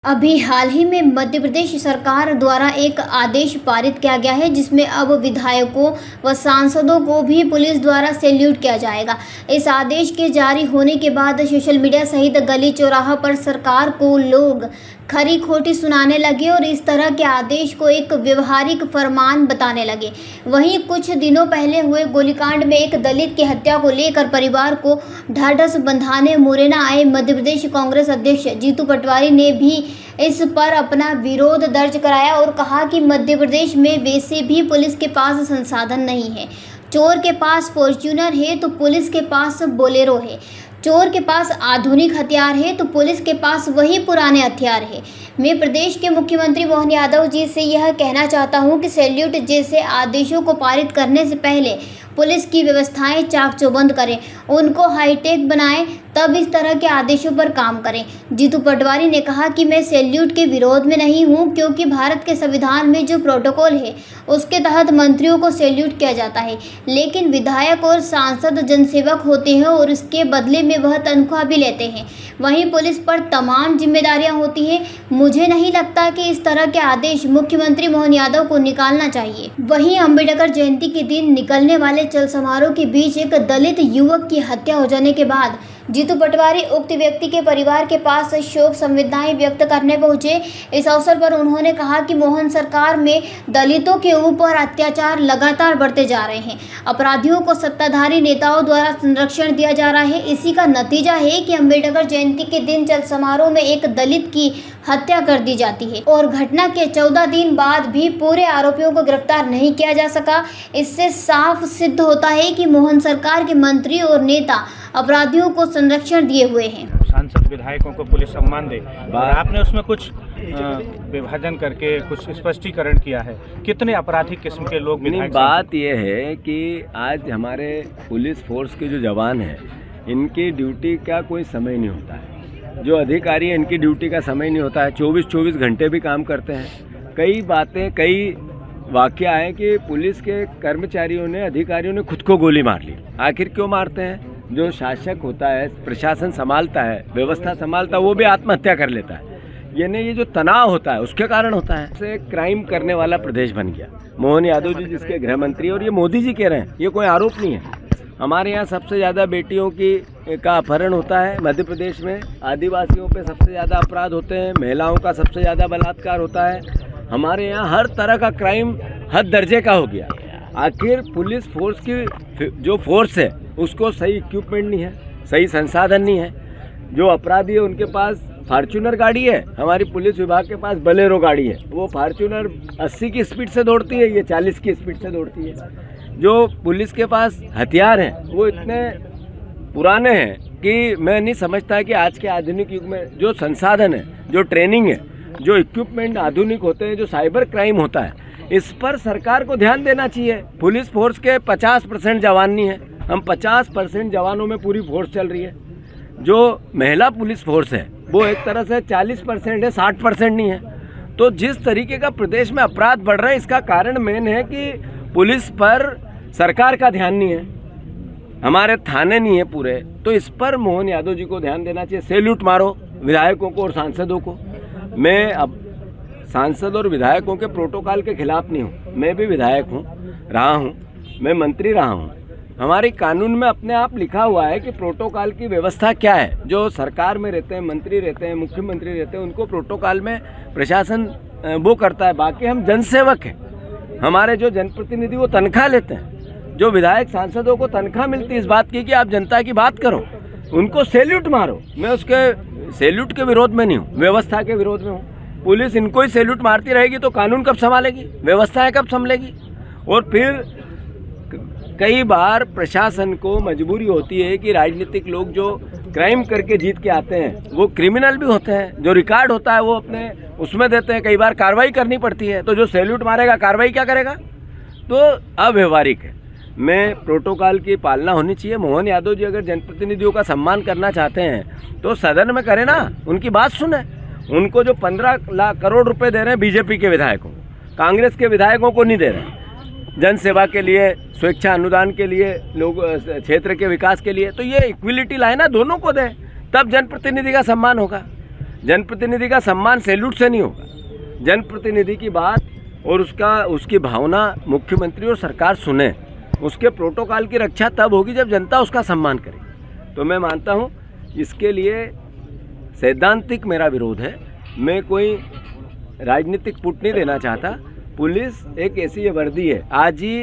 अभी हाल ही में मध्य प्रदेश सरकार द्वारा एक आदेश पारित किया गया है जिसमें अब विधायकों व सांसदों को भी पुलिस द्वारा सैल्यूट किया जाएगा। इस आदेश के जारी होने के बाद सोशल मीडिया सहित गली चौराहा पर सरकार को लोग खरी खोटी सुनाने लगे और इस तरह के आदेश को एक व्यवहारिक फरमान बताने लगे। वहीं कुछ दिनों पहले हुए गोलीकांड में एक दलित की हत्या को लेकर परिवार को ढाढ़स बंधाने मुरैना आए मध्य प्रदेश कांग्रेस अध्यक्ष जीतू पटवारी ने भी इस पर अपना विरोध दर्ज कराया और कहा कि मध्य प्रदेश में वैसे भी पुलिस के पास संसाधन नहीं है। चोर के पास फॉर्च्यूनर है तो पुलिस के पास बोलेरो है। चोर के पास आधुनिक हथियार है तो पुलिस के पास वही पुराने हथियार है। मैं प्रदेश के मुख्यमंत्री मोहन यादव जी से यह कहना चाहता हूं कि सैल्यूट जैसे आदेशों को पारित करने से पहले पुलिस की व्यवस्थाएं चाक चौबंद करें, उनको हाईटेक बनाएं, तब इस तरह के आदेशों पर काम करें। जीतू पटवारी ने कहा कि मैं सैल्यूट के विरोध में नहीं हूं, क्योंकि भारत के संविधान में जो प्रोटोकॉल है उसके तहत मंत्रियों को सैल्यूट किया जाता है, लेकिन विधायक और सांसद जनसेवक होते हैं और इसके बदले में वह तनख्वाह भी लेते हैं। वहीं पुलिस पर तमाम जिम्मेदारियां होती हैं। मुझे नहीं लगता कि इस तरह के आदेश मुख्यमंत्री मोहन यादव को निकालना चाहिए। वहीं अम्बेडकर जयंती के दिन निकलने वाले चल समारोह के बीच एक दलित युवक की हत्या हो जाने के बाद जीतू पटवारी उक्त व्यक्ति के परिवार के पास शोक संवेदनाएं व्यक्त करने पहुंचे। इस अवसर पर उन्होंने कहा कि मोहन सरकार में दलितों के ऊपर अत्याचार लगातार बढ़ते जा रहे हैं। अपराधियों को सत्ताधारी नेताओं द्वारा संरक्षण दिया जा रहा है। इसी का नतीजा है कि अम्बेडकर जयंती के दिन चल समारोह में एक दलित की हत्या कर दी जाती है और घटना के 14 दिन बाद भी पूरे आरोपियों को गिरफ्तार नहीं किया जा सका। इससे साफ सिद्ध होता है कि मोहन सरकार के मंत्री और नेता अपराधियों को संरक्षण दिए हुए हैं। सांसद विधायकों को पुलिस सम्मान दे, आपने उसमें कुछ विभाजन करके कुछ स्पष्टीकरण किया है। कितने आपराधिक किस्म के लोग विधायक? बात यह है कि आज हमारे पुलिस फोर्स के जो जवान हैं, इनकी ड्यूटी का कोई समय नहीं होता है। जो अधिकारी हैं, इनकी ड्यूटी का समय नहीं होता है। 24-24 घंटे भी काम करते हैं। कई बातें, कई वाकया है कि पुलिस के कर्मचारियों ने, अधिकारियों ने खुद को गोली मार ली। आखिर क्यों मारते हैं? जो शासक होता है, प्रशासन संभालता है, व्यवस्था संभालता है, वो भी आत्महत्या कर लेता है। ये जो तनाव होता है उसके कारण होता है। से क्राइम करने वाला प्रदेश बन गया। मोहन यादव जी जिसके गृह मंत्री, और ये मोदी जी कह रहे हैं, ये कोई आरोप नहीं है। हमारे यहाँ सबसे ज़्यादा बेटियों का अपहरण होता है मध्य प्रदेश में। आदिवासियों पे सबसे ज़्यादा अपराध होते हैं। महिलाओं का सबसे ज़्यादा बलात्कार होता है। हमारे यहाँ हर तरह का क्राइम हद दर्जे का हो गया। आखिर पुलिस फोर्स की जो फोर्स है उसको सही इक्विपमेंट नहीं है, सही संसाधन नहीं है। जो अपराधी है उनके पास फॉर्च्यूनर गाड़ी है, हमारी पुलिस विभाग के पास बोलेरो गाड़ी है। वो फॉर्च्यूनर 80 की स्पीड से दौड़ती है, ये 40 की स्पीड से दौड़ती है। जो पुलिस के पास हथियार हैं वो इतने पुराने हैं कि मैं नहीं समझता कि आज के आधुनिक युग में जो संसाधन है, जो ट्रेनिंग है, जो इक्विपमेंट आधुनिक होते हैं, जो साइबर क्राइम होता है, इस पर सरकार को ध्यान देना चाहिए। पुलिस फोर्स के 50% जवान नहीं है, हम 50% जवानों में पूरी फोर्स चल रही है। जो महिला पुलिस फोर्स है वो एक तरह से 40% है, 60% नहीं है। तो जिस तरीके का प्रदेश में अपराध बढ़ रहा है, इसका कारण मेन है कि पुलिस पर सरकार का ध्यान नहीं है, हमारे थाने नहीं है पूरे। तो इस पर मोहन यादव जी को ध्यान देना चाहिए। सैल्यूट मारो विधायकों को और सांसदों को। मैं अब सांसद और विधायकों के प्रोटोकॉल के खिलाफ नहीं हूँ। मैं भी विधायक रहा हूँ, मैं मंत्री रहा हूँ। हमारे कानून में अपने आप लिखा हुआ है कि प्रोटोकॉल की व्यवस्था क्या है। जो सरकार में रहते हैं, मंत्री रहते हैं, मुख्यमंत्री रहते हैं, उनको प्रोटोकॉल में प्रशासन वो करता है। बाकी हम जनसेवक हैं। हमारे जो जनप्रतिनिधि वो तनख्वाह लेते हैं। जो विधायक सांसदों को तनख्वाह मिलती है इस बात की कि आप जनता की बात करो, उनको सैल्यूट मारो। मैं उसके सैल्यूट के विरोध में नहीं हूँ, व्यवस्था के विरोध में हूँ। पुलिस इनको ही सैल्यूट मारती रहेगी तो कानून कब संभालेगी, व्यवस्थाएं कब संभलेगी? और फिर कई बार प्रशासन को मजबूरी होती है कि राजनीतिक लोग जो क्राइम करके जीत के आते हैं वो क्रिमिनल भी होते हैं। जो रिकॉर्ड होता है वो अपने उसमें देते हैं। कई बार कार्रवाई करनी पड़ती है, तो जो सैल्यूट मारेगा कार्रवाई क्या करेगा? तो अव्यवहारिक है। मैं प्रोटोकॉल की पालना होनी चाहिए। मोहन यादव जी अगर जनप्रतिनिधियों का सम्मान करना चाहते हैं तो सदन में करें ना, उनकी बात सुने। उनको जो 15 लाख करोड़ रुपए दे रहे हैं बीजेपी के विधायकों, कांग्रेस के विधायकों को नहीं दे रहे। जन सेवा के लिए, स्वेच्छा अनुदान के लिए, लोग क्षेत्र के विकास के लिए, तो ये इक्विलिटी लाए ना, दोनों को दें, तब जनप्रतिनिधि का सम्मान होगा। जनप्रतिनिधि का सम्मान सैल्यूट से नहीं होगा। जनप्रतिनिधि की बात और उसकी भावना मुख्यमंत्री और सरकार सुने, उसके प्रोटोकॉल की रक्षा तब होगी जब जनता उसका सम्मान करे। तो मैं मानता हूँ इसके लिए सैद्धांतिक मेरा विरोध है। मैं कोई राजनीतिक पुट नहीं देना चाहता। पुलिस एक ऐसी वर्दी है। आज ही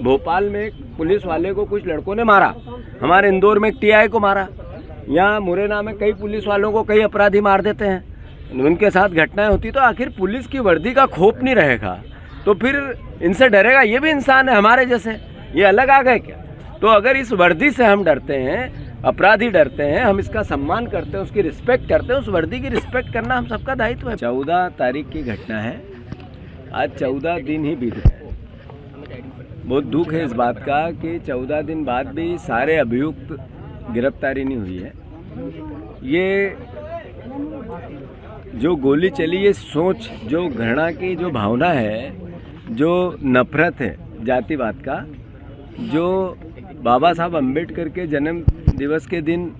भोपाल में पुलिस वाले को कुछ लड़कों ने मारा, हमारे इंदौर में एक टीआई को मारा, यहाँ मुरैना में कई पुलिस वालों को कई अपराधी मार देते हैं, उनके साथ घटनाएं होती। तो आखिर पुलिस की वर्दी का खौफ नहीं रहेगा तो फिर इनसे डरेगा? ये भी इंसान है हमारे जैसे, ये अलग आ गए क्या? तो अगर इस वर्दी से हम डरते हैं, अपराधी डरते हैं, हम इसका सम्मान करते हैं, उसकी रिस्पेक्ट करते हैं, उस वर्दी की रिस्पेक्ट करना हम सबका दायित्व है। 14 तारीख की घटना है, आज 14 दिन ही बीत गए। बहुत दुख है इस बात का कि 14 दिन बाद भी सारे अभियुक्त गिरफ्तारी नहीं हुई है। ये जो गोली चली, ये सोच, जो घृणा की जो भावना है, जो नफरत है जातिवाद का, जो बाबा साहब अम्बेडकर के जन्म दिवस के दिन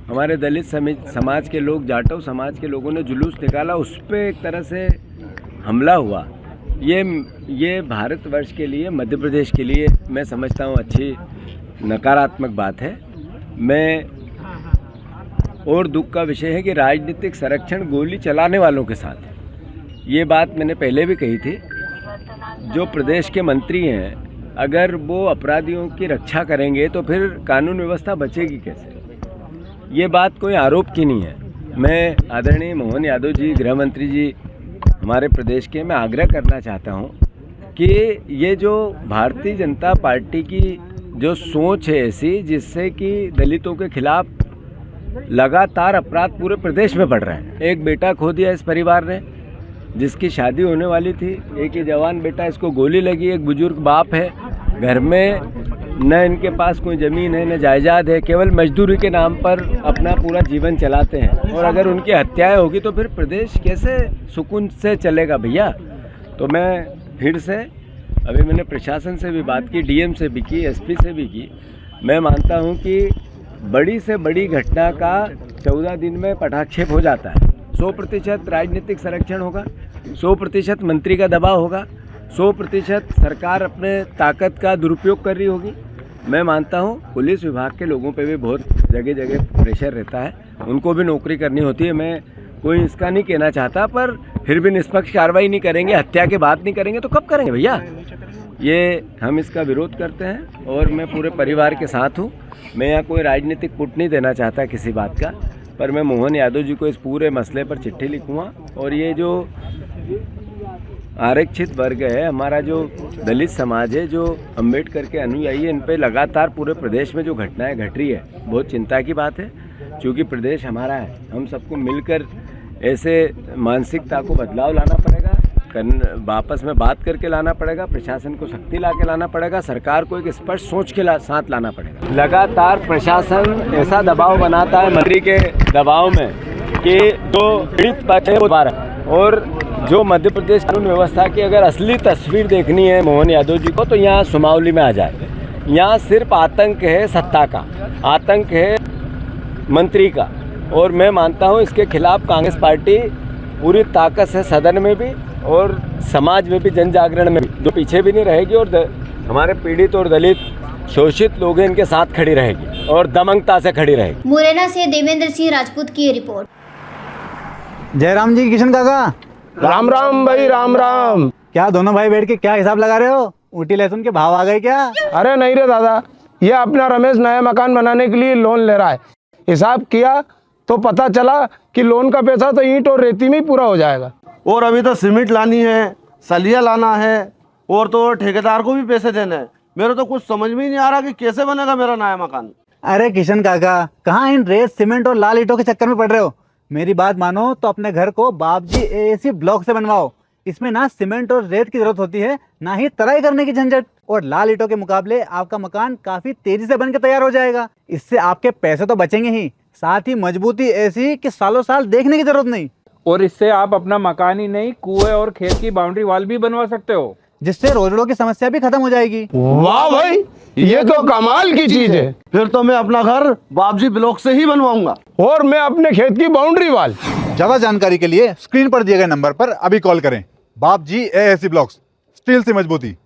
हमारे दलित समाज के लोग, जाटव समाज के लोगों ने जुलूस निकाला, उस पर एक तरह से हमला हुआ। ये भारतवर्ष के लिए, मध्य प्रदेश के लिए मैं समझता हूँ अच्छी नकारात्मक बात है। मैं और दुख का विषय है कि राजनीतिक संरक्षण गोली चलाने वालों के साथ है। ये बात मैंने पहले भी कही थी। जो प्रदेश के मंत्री हैं, अगर वो अपराधियों की रक्षा करेंगे तो फिर कानून व्यवस्था बचेगी कैसे? ये बात कोई आरोप की नहीं है। मैं आदरणीय मोहन यादव जी, गृह मंत्री जी हमारे प्रदेश के, मैं आग्रह करना चाहता हूँ कि ये जो भारतीय जनता पार्टी की जो सोच है ऐसी, जिससे कि दलितों के खिलाफ लगातार अपराध पूरे प्रदेश में बढ़ रहे हैं। एक बेटा खो दिया इस परिवार ने, जिसकी शादी होने वाली थी, एक ही जवान बेटा, इसको गोली लगी। एक बुजुर्ग बाप है, घर में न इनके पास कोई ज़मीन है न जायदाद है, केवल मजदूरी के नाम पर अपना पूरा जीवन चलाते हैं। और अगर उनकी हत्याएं होगी तो फिर प्रदेश कैसे सुकून से चलेगा भैया? तो मैं फिर से, अभी मैंने प्रशासन से भी बात की, डीएम से भी की, एसपी से भी की। मैं मानता हूं कि बड़ी से बड़ी घटना का 14 दिन में पटाक्षेप हो जाता है। 100% राजनीतिक संरक्षण होगा, 100% मंत्री का दबाव होगा, 100% सरकार अपने ताकत का दुरुपयोग कर रही होगी। मैं मानता हूं पुलिस विभाग के लोगों पे भी बहुत जगह जगह प्रेशर रहता है, उनको भी नौकरी करनी होती है। मैं कोई इसका नहीं कहना चाहता, पर फिर भी निष्पक्ष कार्रवाई नहीं करेंगे, हत्या की बात नहीं करेंगे तो कब करेंगे भैया? ये हम इसका विरोध करते हैं और मैं पूरे परिवार के साथ हूँ। मैं यहाँ कोई राजनीतिक पुट नहीं देना चाहता किसी बात का, पर मैं मोहन यादव जी को इस पूरे मसले पर चिट्ठी लिखूँगा। और ये जो आरक्षित वर्ग है, हमारा जो दलित समाज है, जो अम्बेडकर के अनुयायी है, इन पे लगातार पूरे प्रदेश में जो घटनाएं घट रही है, बहुत चिंता की बात है। क्योंकि प्रदेश हमारा है, हम सबको मिलकर ऐसे मानसिकता को बदलाव लाना पड़ेगा, वापस में बात करके लाना पड़ेगा, प्रशासन को शक्ति ला के लाना पड़ेगा, सरकार को एक स्पष्ट सोच के साथ लाना पड़ेगा। लगातार प्रशासन ऐसा दबाव बनाता है मंत्री के दबाव में कि जो पीड़ित पक्ष है वो बाहर, और जो मध्य प्रदेश कानून व्यवस्था की अगर असली तस्वीर देखनी है मोहन यादव जी को, तो यहाँ सुमावली में आ जाए। यहाँ सिर्फ आतंक है सत्ता का, आतंक है मंत्री का। और मैं मानता हूँ इसके खिलाफ कांग्रेस पार्टी पूरी ताकत से सदन में भी और समाज में भी, जन जागरण में भी, जो पीछे भी नहीं रहेगी। और हमारे पीड़ित और दलित शोषित लोग इनके साथ खड़ी रहेगी और दमंगता से खड़ी रहेगी। मुरैना से देवेंद्र सिंह राजपूत की रिपोर्ट। जयराम जी, किशन काका, राम राम भाई, राम राम। क्या दोनों भाई बैठ के क्या हिसाब लगा रहे हो? ऊटी लहसुन के भाव आ गए क्या? अरे नहीं रे दादा, ये अपना रमेश नया मकान बनाने के लिए लोन ले रहा है। हिसाब किया तो पता चला कि लोन का पैसा तो ईंट और रेती में ही पूरा हो जाएगा। और अभी तो सीमेंट लानी है, सलिया लाना है, और तो ठेकेदार को भी पैसे देने हैं। मेरे तो कुछ समझ में ही नहीं आ रहा कि कैसे बनेगा मेरा नया मकान। अरे किशन काका, कहाँ इन रेत, सीमेंट और लाल ईंटों के चक्कर में पड़ रहे हो? मेरी बात मानो तो अपने घर को बाबजी एएसी ब्लॉक से बनवाओ। इसमें ना सीमेंट और रेत की जरूरत होती है, ना ही तराई करने की झंझट। और लाल ईंटों के मुकाबले आपका मकान काफी तेजी से बनकर तैयार हो जाएगा। इससे आपके पैसे तो बचेंगे ही, साथ ही मजबूती ऐसी कि सालों साल देखने की जरूरत नहीं। और इससे आप अपना मकान ही नहीं, कुएं और खेत की बाउंड्री वॉल भी बनवा सकते हो। जिससे रोजड़ों की समस्या भी खत्म हो जाएगी। वाह भाई, ये तो कमाल की चीज है। फिर तो मैं अपना घर बाबजी ब्लॉक से ही बनवाऊंगा। और मैं अपने खेत की बाउंड्री वाल। ज्यादा जानकारी के लिए स्क्रीन पर दिए गए नंबर पर अभी कॉल करें। बाबजी एएससी ब्लॉक्स, स्टील से मजबूती।